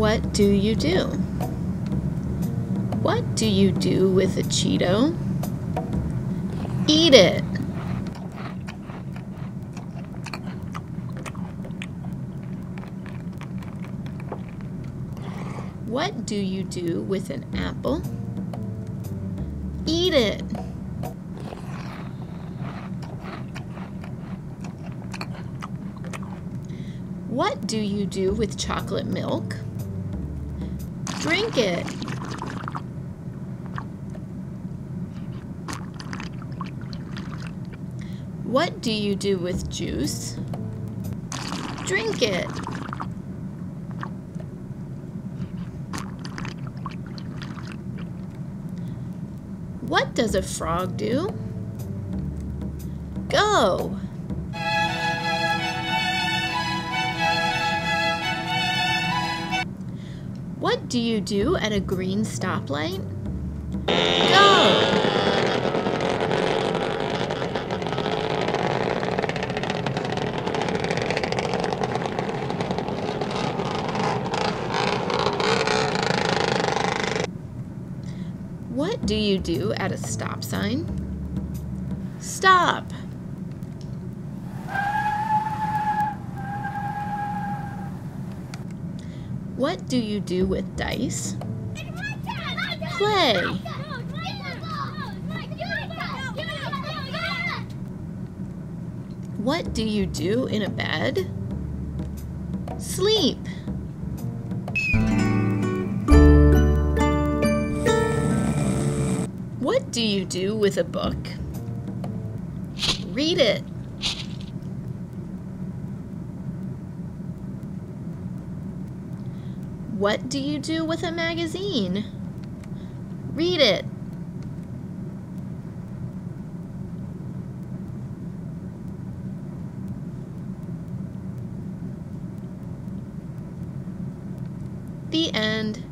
What do you do? What do you do with a Cheeto? Eat it. What do you do with an apple? Eat it. What do you do with chocolate milk? Drink it. What do you do with juice? Drink it. What does a frog do? Go. What do you do at a green stoplight? Go. What do you do at a stop sign? Stop. What do you do with dice? Play. What do you do in a bed? Sleep. What do you do with a book? Read it. What do you do with a magazine? Read it. The end.